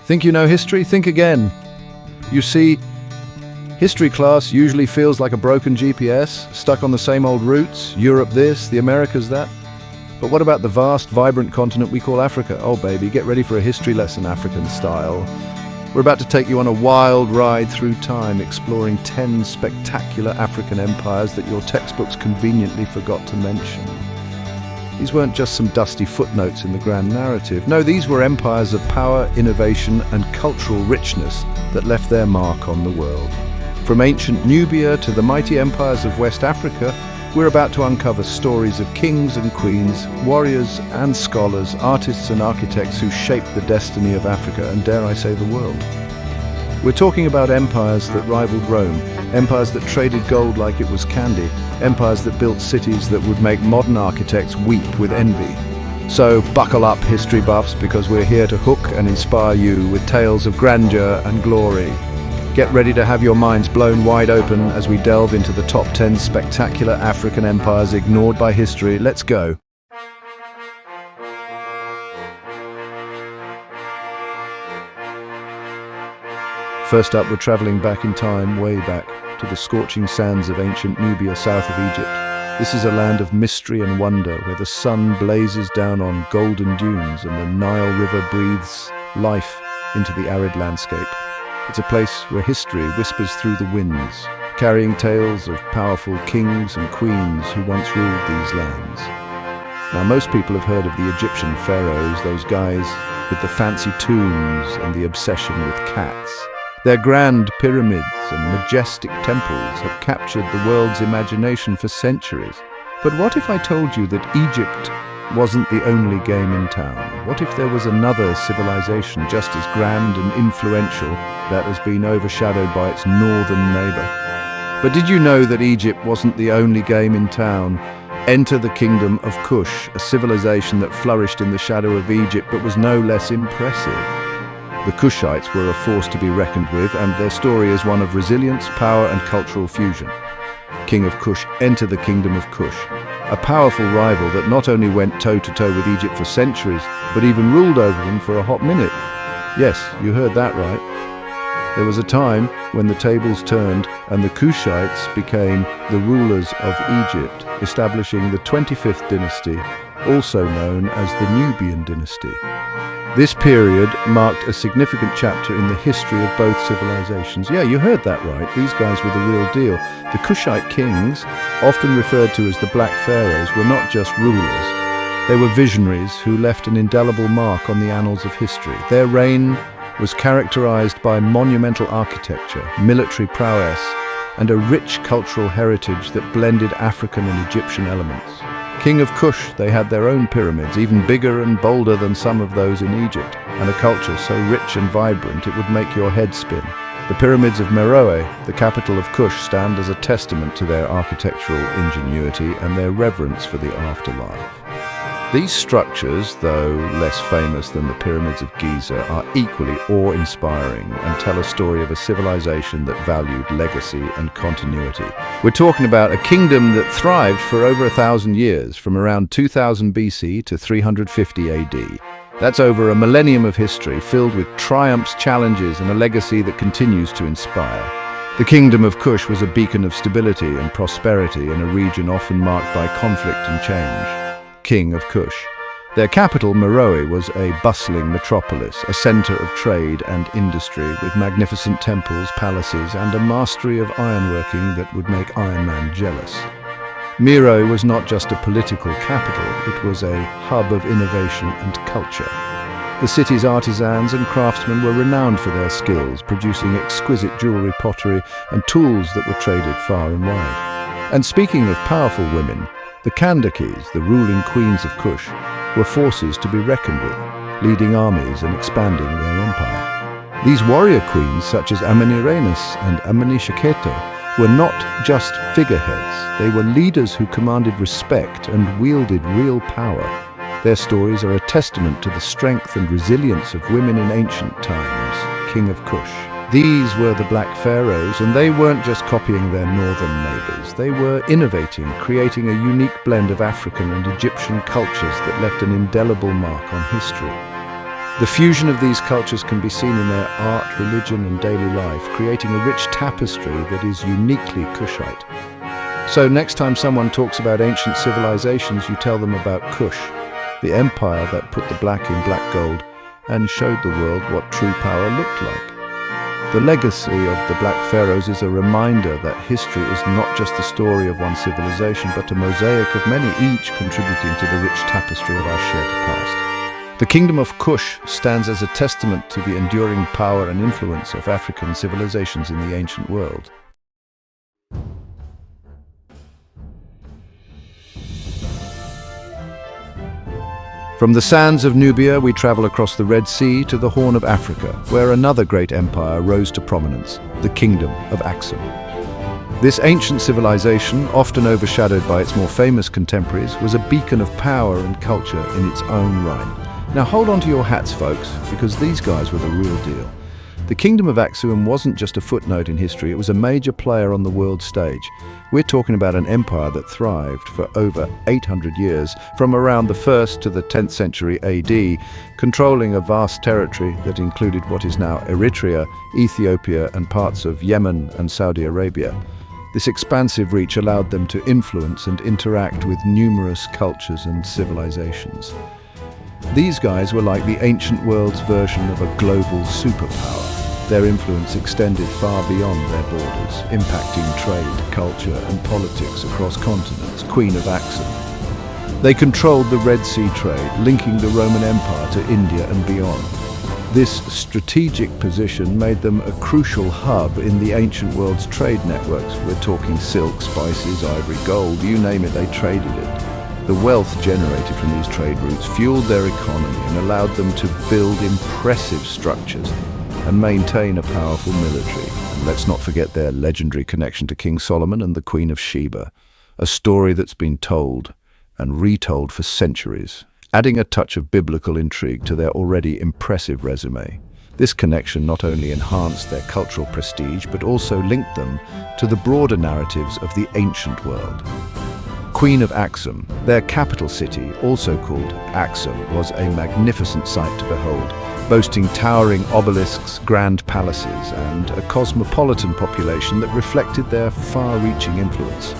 Think you know history? Think again. You see, history class usually feels like a broken GPS, stuck on the same old routes, Europe this, the Americas that. But what about the vast, vibrant continent we call Africa? Oh baby, get ready for a history lesson African style. We're about to take you on a wild ride through time, exploring 10 spectacular African empires that your textbooks conveniently forgot to mention. These weren't just some dusty footnotes in the grand narrative. No, these were empires of power, innovation, and cultural richness that left their mark on the world. From ancient Nubia to the mighty empires of West Africa, we're about to uncover stories of kings and queens, warriors and scholars, artists and architects who shaped the destiny of Africa and, dare I say, the world. We're talking about empires that rivaled Rome, empires that traded gold like it was candy, empires that built cities that would make modern architects weep with envy. So buckle up, history buffs, because we're here to hook and inspire you with tales of grandeur and glory. Get ready to have your minds blown wide open as we delve into the top 10 spectacular African empires ignored by history. Let's go. First up, we're traveling back in time, way back, to the scorching sands of ancient Nubia south of Egypt. This is a land of mystery and wonder, where the sun blazes down on golden dunes and the Nile River breathes life into the arid landscape. It's a place where history whispers through the winds, carrying tales of powerful kings and queens who once ruled these lands. Now, most people have heard of the Egyptian pharaohs, those guys with the fancy tombs and the obsession with cats. Their grand pyramids and majestic temples have captured the world's imagination for centuries. But what if I told you that Egypt wasn't the only game in town? What if there was another civilization just as grand and influential that has been overshadowed by its northern neighbor? But did you know that Egypt wasn't the only game in town? Enter the kingdom of Kush, a civilization that flourished in the shadow of Egypt but was no less impressive. The Kushites were a force to be reckoned with, and their story is one of resilience, power, and cultural fusion. King of Kush, enter the kingdom of Kush, a powerful rival that not only went toe-to-toe with Egypt for centuries, but even ruled over them for a hot minute. Yes, you heard that right. There was a time when the tables turned and the Kushites became the rulers of Egypt, establishing the 25th dynasty, also known as the Nubian dynasty. This period marked a significant chapter in the history of both civilizations. Yeah, you heard that right. These guys were the real deal. The Kushite kings, often referred to as the Black Pharaohs, were not just rulers. They were visionaries who left an indelible mark on the annals of history. Their reign was characterized by monumental architecture, military prowess, and a rich cultural heritage that blended African and Egyptian elements. King of Kush, they had their own pyramids, even bigger and bolder than some of those in Egypt, and a culture so rich and vibrant it would make your head spin. The pyramids of Meroe, the capital of Kush, stand as a testament to their architectural ingenuity and their reverence for the afterlife. These structures, though less famous than the pyramids of Giza, are equally awe-inspiring and tell a story of a civilization that valued legacy and continuity. We're talking about a kingdom that thrived for over 1,000 years, from around 2000 BC to 350 AD. That's over a millennium of history, filled with triumphs, challenges, and a legacy that continues to inspire. The kingdom of Kush was a beacon of stability and prosperity in a region often marked by conflict and change. King of Kush. Their capital, Meroe, was a bustling metropolis, a center of trade and industry with magnificent temples, palaces, and a mastery of ironworking that would make Iron Man jealous. Meroe was not just a political capital, it was a hub of innovation and culture. The city's artisans and craftsmen were renowned for their skills, producing exquisite jewelry, pottery, and tools that were traded far and wide. And speaking of powerful women, the Kandakis, the ruling queens of Kush, were forces to be reckoned with, leading armies and expanding their empire. These warrior queens, such as Amanirenas and Amanishakheto, were not just figureheads. They were leaders who commanded respect and wielded real power. Their stories are a testament to the strength and resilience of women in ancient times. King of Kush. These were the Black Pharaohs, and they weren't just copying their northern neighbors. They were innovating, creating a unique blend of African and Egyptian cultures that left an indelible mark on history. The fusion of these cultures can be seen in their art, religion, and daily life, creating a rich tapestry that is uniquely Kushite. So next time someone talks about ancient civilizations, you tell them about Kush, the empire that put the black in black gold and showed the world what true power looked like. The legacy of the Black Pharaohs is a reminder that history is not just the story of one civilization, but a mosaic of many, each contributing to the rich tapestry of our shared past. The Kingdom of Kush stands as a testament to the enduring power and influence of African civilizations in the ancient world. From the sands of Nubia, we travel across the Red Sea to the Horn of Africa, where another great empire rose to prominence, the Kingdom of Axum. This ancient civilization, often overshadowed by its more famous contemporaries, was a beacon of power and culture in its own right. Now hold on to your hats, folks, because these guys were the real deal. The Kingdom of Axum wasn't just a footnote in history, it was a major player on the world stage. We're talking about an empire that thrived for over 800 years, from around the 1st to the 10th century AD, controlling a vast territory that included what is now Eritrea, Ethiopia, and parts of Yemen and Saudi Arabia. This expansive reach allowed them to influence and interact with numerous cultures and civilizations. These guys were like the ancient world's version of a global superpower. Their influence extended far beyond their borders, impacting trade, culture, and politics across continents. Queen of Axum. They controlled the Red Sea trade, linking the Roman Empire to India and beyond. This strategic position made them a crucial hub in the ancient world's trade networks. We're talking silk, spices, ivory, gold, you name it, they traded it. The wealth generated from these trade routes fueled their economy and allowed them to build impressive structures and maintain a powerful military. And let's not forget their legendary connection to King Solomon and the Queen of Sheba, a story that's been told and retold for centuries, adding a touch of biblical intrigue to their already impressive resume. This connection not only enhanced their cultural prestige, but also linked them to the broader narratives of the ancient world. Queen of Axum, their capital city, also called Axum, was a magnificent sight to behold, boasting towering obelisks, grand palaces, and a cosmopolitan population that reflected their far-reaching influence.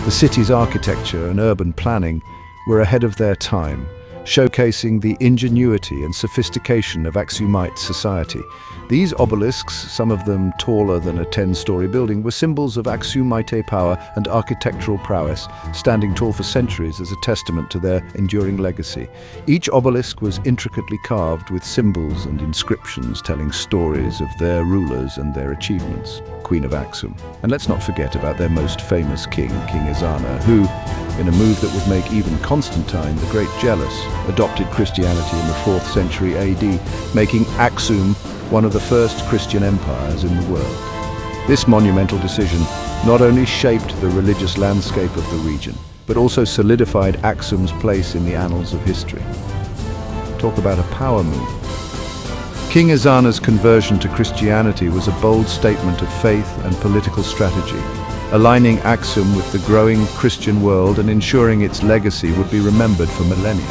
The city's architecture and urban planning were ahead of their time, showcasing the ingenuity and sophistication of Axumite society. These obelisks, some of them taller than a 10-story building, were symbols of Axumite power and architectural prowess, standing tall for centuries as a testament to their enduring legacy. Each obelisk was intricately carved with symbols and inscriptions telling stories of their rulers and their achievements. Queen of Axum. And let's not forget about their most famous king, King Ezana, who, in a move that would make even Constantine the Great jealous, adopted Christianity in the 4th century AD, making Axum one of the first Christian empires in the world. This monumental decision not only shaped the religious landscape of the region, but also solidified Axum's place in the annals of history. Talk about a power move. King Ezana's conversion to Christianity was a bold statement of faith and political strategy, aligning Axum with the growing Christian world and ensuring its legacy would be remembered for millennia.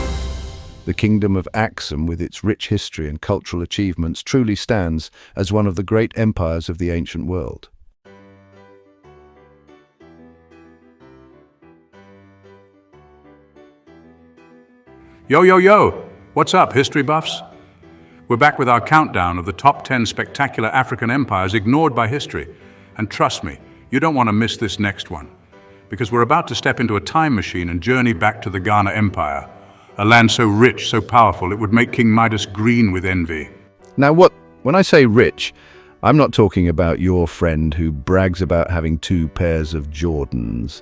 The Kingdom of Axum, with its rich history and cultural achievements, truly stands as one of the great empires of the ancient world. Yo, yo, yo! What's up, history buffs? We're back with our countdown of the top 10 spectacular African empires ignored by history. And trust me, you don't want to miss this next one, because we're about to step into a time machine and journey back to the Ghana Empire, a land so rich, so powerful, it would make King Midas green with envy. Now when I say rich, I'm not talking about your friend who brags about having 2 pairs of Jordans.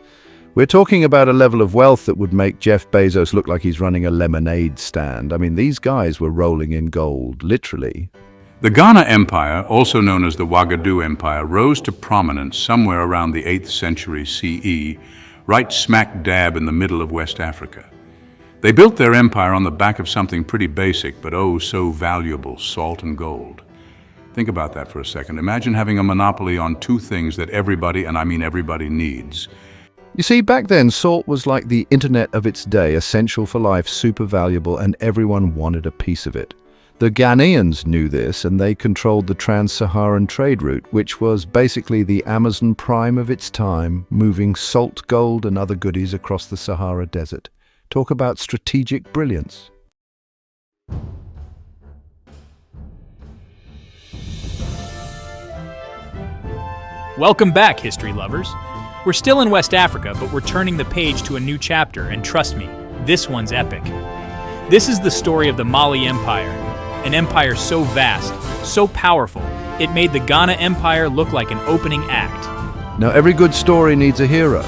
We're talking about a level of wealth that would make Jeff Bezos look like he's running a lemonade stand. I mean, these guys were rolling in gold, literally. The Ghana Empire, also known as the Ouagadougou Empire, rose to prominence somewhere around the 8th century CE, right smack dab in the middle of West Africa. They built their empire on the back of something pretty basic, but oh so valuable, salt and gold. Think about that for a second. Imagine having a monopoly on 2 things that everybody, and I mean everybody, needs. You see, back then, salt was like the internet of its day, essential for life, super valuable, and everyone wanted a piece of it. The Ghanaians knew this, and they controlled the trans-Saharan trade route, which was basically the Amazon prime of its time, moving salt, gold and other goodies across the Sahara Desert. Talk about strategic brilliance. Welcome back, history lovers. We're still in West Africa, but we're turning the page to a new chapter, and trust me, this one's epic. This is the story of the Mali Empire, an empire so vast, so powerful, it made the Ghana Empire look like an opening act. Now, every good story needs a hero,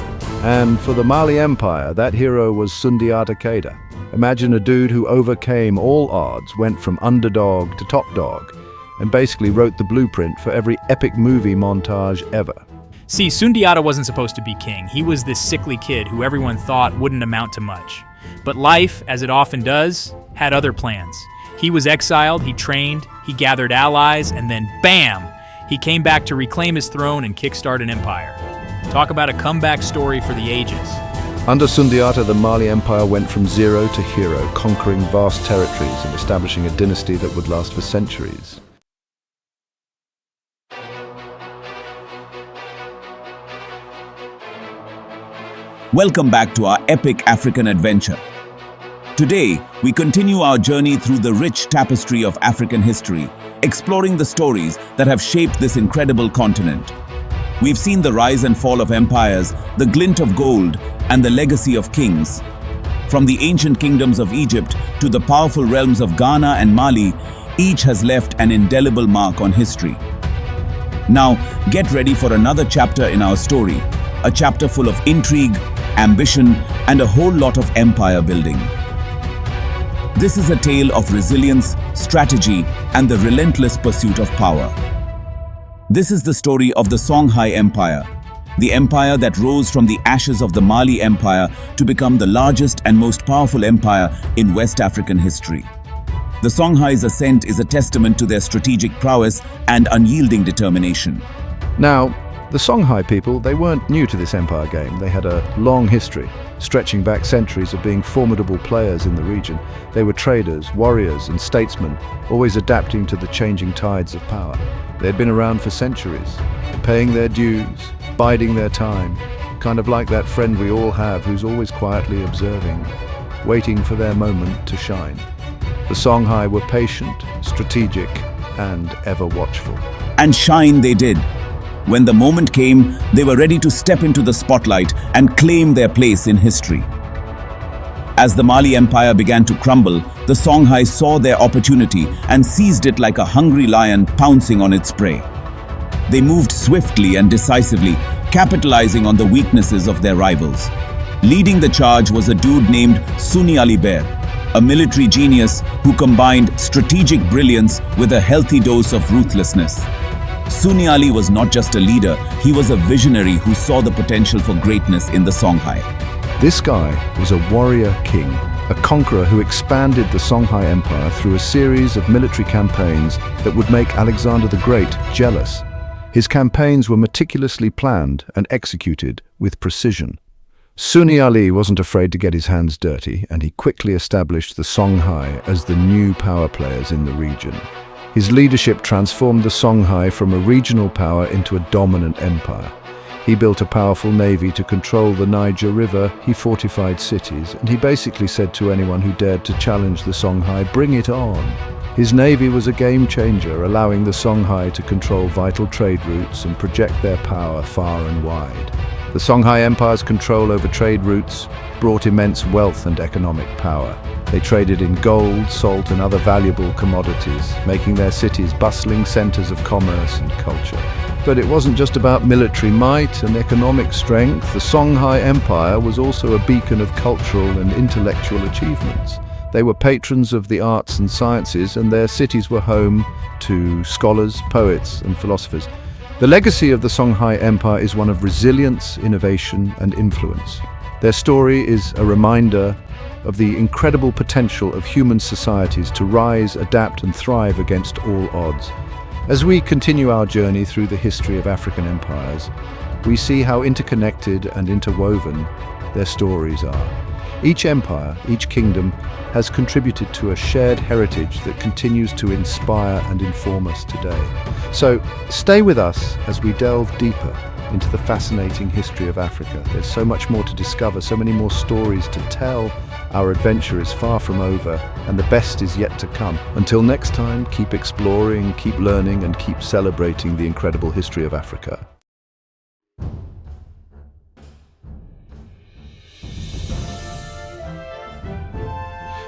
and for the Mali Empire, that hero was Sundiata Keita. Imagine a dude who overcame all odds, went from underdog to top dog, and basically wrote the blueprint for every epic movie montage ever. See, Sundiata wasn't supposed to be king. He was this sickly kid who everyone thought wouldn't amount to much. But life, as it often does, had other plans. He was exiled, he trained, he gathered allies, and then BAM! He came back to reclaim his throne and kickstart an empire. Talk about a comeback story for the ages. Under Sundiata, the Mali Empire went from zero to hero, conquering vast territories and establishing a dynasty that would last for centuries. Welcome back to our epic African adventure. Today, we continue our journey through the rich tapestry of African history, exploring the stories that have shaped this incredible continent. We've seen the rise and fall of empires, the glint of gold, and the legacy of kings. From the ancient kingdoms of Egypt to the powerful realms of Ghana and Mali, each has left an indelible mark on history. Now, get ready for another chapter in our story, a chapter full of intrigue, ambition, and a whole lot of empire building. This is a tale of resilience, strategy, and the relentless pursuit of power. This is the story of the Songhai Empire, the empire that rose from the ashes of the Mali Empire to become the largest and most powerful empire in West African history. The Songhai's ascent is a testament to their strategic prowess and unyielding determination. Now, the Songhai people, they weren't new to this empire game. They had a long history, stretching back centuries of being formidable players in the region. They were traders, warriors, and statesmen, always adapting to the changing tides of power. They had been around for centuries, paying their dues, biding their time, kind of like that friend we all have who's always quietly observing, waiting for their moment to shine. The Songhai were patient, strategic, and ever watchful. And shine they did. When the moment came, they were ready to step into the spotlight and claim their place in history. As the Mali Empire began to crumble, the Songhai saw their opportunity and seized it like a hungry lion pouncing on its prey. They moved swiftly and decisively, capitalizing on the weaknesses of their rivals. Leading the charge was a dude named Suni Ali Ber, a military genius who combined strategic brilliance with a healthy dose of ruthlessness. Suni Ali was not just a leader, he was a visionary who saw the potential for greatness in the Songhai. This guy was a warrior king, a conqueror who expanded the Songhai Empire through a series of military campaigns that would make Alexander the Great jealous. His campaigns were meticulously planned and executed with precision. Suni Ali wasn't afraid to get his hands dirty, and he quickly established the Songhai as the new power players in the region. His leadership transformed the Songhai from a regional power into a dominant empire. He built a powerful navy to control the Niger River, he fortified cities, and he basically said to anyone who dared to challenge the Songhai, "Bring it on." His navy was a game changer, allowing the Songhai to control vital trade routes and project their power far and wide. The Songhai Empire's control over trade routes brought immense wealth and economic power. They traded in gold, salt, and other valuable commodities, making their cities bustling centers of commerce and culture. But it wasn't just about military might and economic strength. The Songhai Empire was also a beacon of cultural and intellectual achievements. They were patrons of the arts and sciences, and their cities were home to scholars, poets, and philosophers. The legacy of the Songhai Empire is one of resilience, innovation, and influence. Their story is a reminder of the incredible potential of human societies to rise, adapt, and thrive against all odds. As we continue our journey through the history of African empires, we see how interconnected and interwoven their stories are. Each empire, each kingdom, has contributed to a shared heritage that continues to inspire and inform us today. So stay with us as we delve deeper into the fascinating history of Africa. There's so much more to discover, so many more stories to tell. Our adventure is far from over, and the best is yet to come. Until next time, keep exploring, keep learning, and keep celebrating the incredible history of Africa.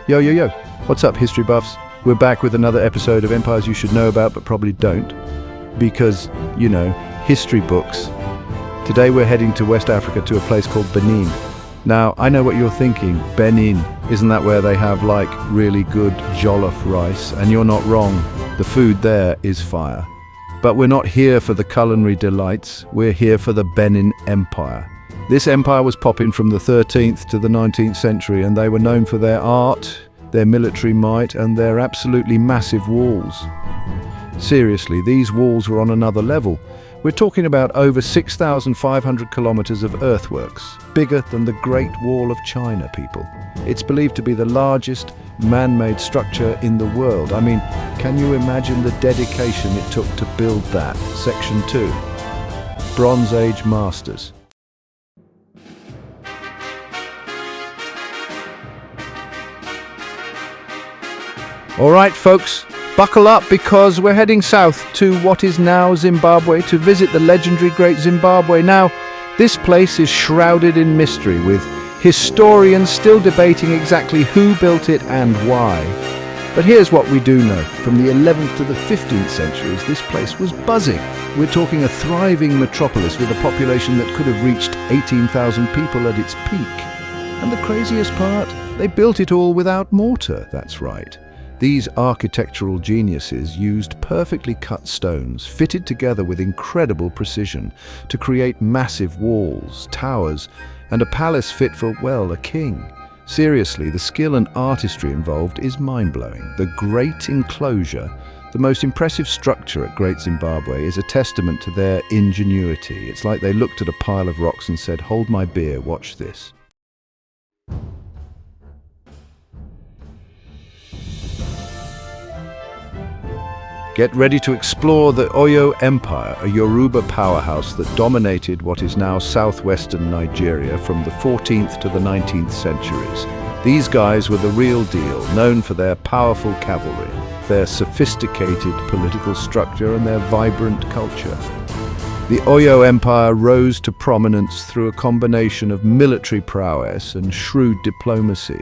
Yo, yo, yo. What's up, history buffs? We're back with another episode of Empires You Should Know About but Probably Don't. Because, you know, history books. Today we're heading to West Africa to a place called Benin. Now, I know what you're thinking. Benin. Isn't that where they have, like, really good jollof rice? And you're not wrong. The food there is fire. But we're not here for the culinary delights. We're here for the Benin Empire. This empire was popping from the 13th to the 19th century, and they were known for their art, their military might, and their absolutely massive walls. Seriously, these walls were on another level. We're talking about over 6,500 kilometers of earthworks, bigger than the Great Wall of China, people. It's believed to be the largest man-made structure in the world. I mean, can you imagine the dedication it took to build that? Section 2. Bronze Age Masters. All right, folks, buckle up because we're heading south to what is now Zimbabwe to visit the legendary Great Zimbabwe. Now, this place is shrouded in mystery, with historians still debating exactly who built it and why. But here's what we do know. From the 11th to the 15th centuries, this place was buzzing. We're talking a thriving metropolis with a population that could have reached 18,000 people at its peak. And the craziest part, they built it all without mortar, that's right. These architectural geniuses used perfectly cut stones, fitted together with incredible precision, to create massive walls, towers, and a palace fit for, well, a king. Seriously, the skill and artistry involved is mind-blowing. The Great Enclosure, the most impressive structure at Great Zimbabwe, is a testament to their ingenuity. It's like they looked at a pile of rocks and said, "Hold my beer, watch this." Get ready to explore the Oyo Empire, a Yoruba powerhouse that dominated what is now southwestern Nigeria from the 14th to the 19th centuries. These guys were the real deal, known for their powerful cavalry, their sophisticated political structure, and their vibrant culture. The Oyo Empire rose to prominence through a combination of military prowess and shrewd diplomacy.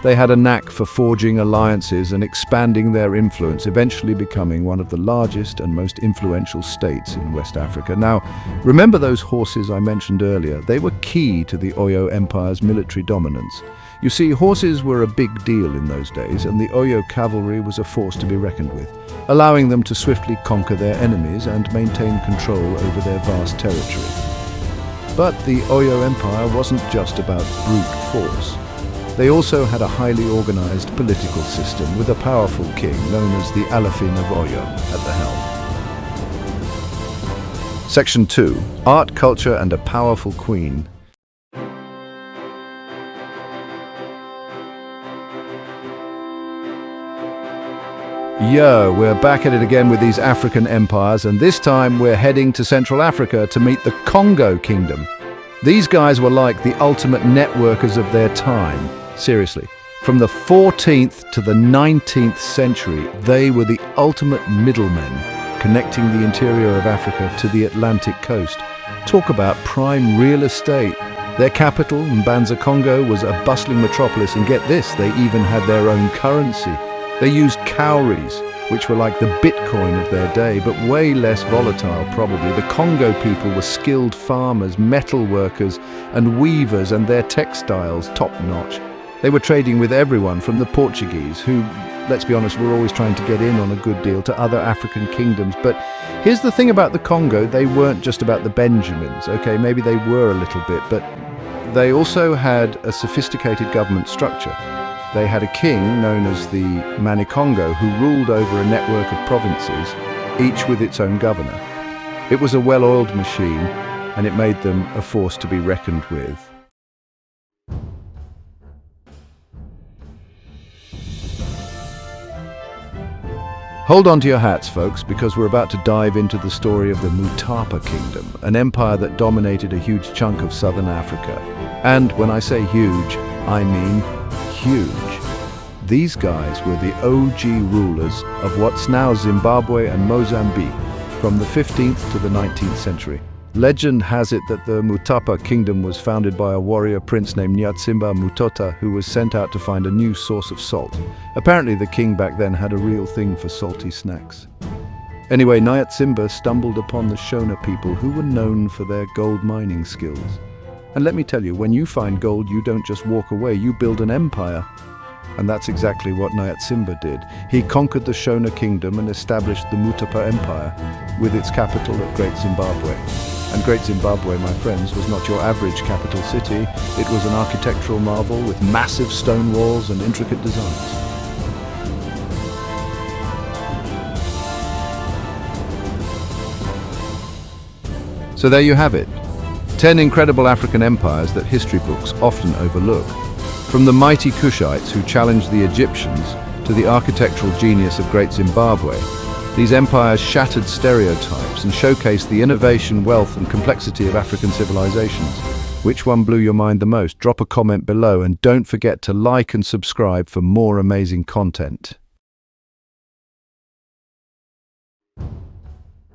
They had a knack for forging alliances and expanding their influence, eventually becoming one of the largest and most influential states in West Africa. Now, remember those horses I mentioned earlier? They were key to the Oyo Empire's military dominance. You see, horses were a big deal in those days, and the Oyo cavalry was a force to be reckoned with, allowing them to swiftly conquer their enemies and maintain control over their vast territory. But the Oyo Empire wasn't just about brute force. They also had a highly organized political system with a powerful king known as the Alafin of Oyo at the helm. Section 2. Art, Culture and a Powerful Queen. Yo, we're back at it again with these African empires, and this time we're heading to Central Africa to meet the Congo Kingdom. These guys were like the ultimate networkers of their time. Seriously, from the 14th to the 19th century, they were the ultimate middlemen, connecting the interior of Africa to the Atlantic coast. Talk about prime real estate. Their capital, Mbanza Congo, was a bustling metropolis, and get this, they even had their own currency. They used cowries, which were like the Bitcoin of their day, but way less volatile probably. The Congo people were skilled farmers, metal workers, and weavers, and their textiles top-notch. They were trading with everyone from the Portuguese, who, let's be honest, were always trying to get in on a good deal, to other African kingdoms. But here's the thing about the Congo, they weren't just about the Benjamins. Okay, maybe they were a little bit, but they also had a sophisticated government structure. They had a king known as the Manikongo who ruled over a network of provinces, each with its own governor. It was a well-oiled machine, and it made them a force to be reckoned with. Hold on to your hats, folks, because we're about to dive into the story of the Mutapa Kingdom, an empire that dominated a huge chunk of southern Africa. And when I say huge, I mean huge. These guys were the OG rulers of what's now Zimbabwe and Mozambique from the 15th to the 19th century. Legend has it that the Mutapa Kingdom was founded by a warrior prince named Nyatsimba Mutota, who was sent out to find a new source of salt. Apparently the king back then had a real thing for salty snacks. Anyway, Nyatsimba stumbled upon the Sona people, who were known for their gold mining skills. And let me tell you, when you find gold, you don't just walk away, you build an empire. And that's exactly what Nyatsimba did. He conquered the Sona Kingdom and established the Mutapa Empire, with its capital at Great Zimbabwe. And Great Zimbabwe, my friends, was not your average capital city. It was an architectural marvel with massive stone walls and intricate designs. So there you have it. 10 incredible African empires that history books often overlook. From the mighty Kushites who challenged the Egyptians to the architectural genius of Great Zimbabwe, these empires shattered stereotypes and showcased the innovation, wealth, and complexity of African civilizations. Which one blew your mind the most? Drop a comment below and don't forget to like and subscribe for more amazing content.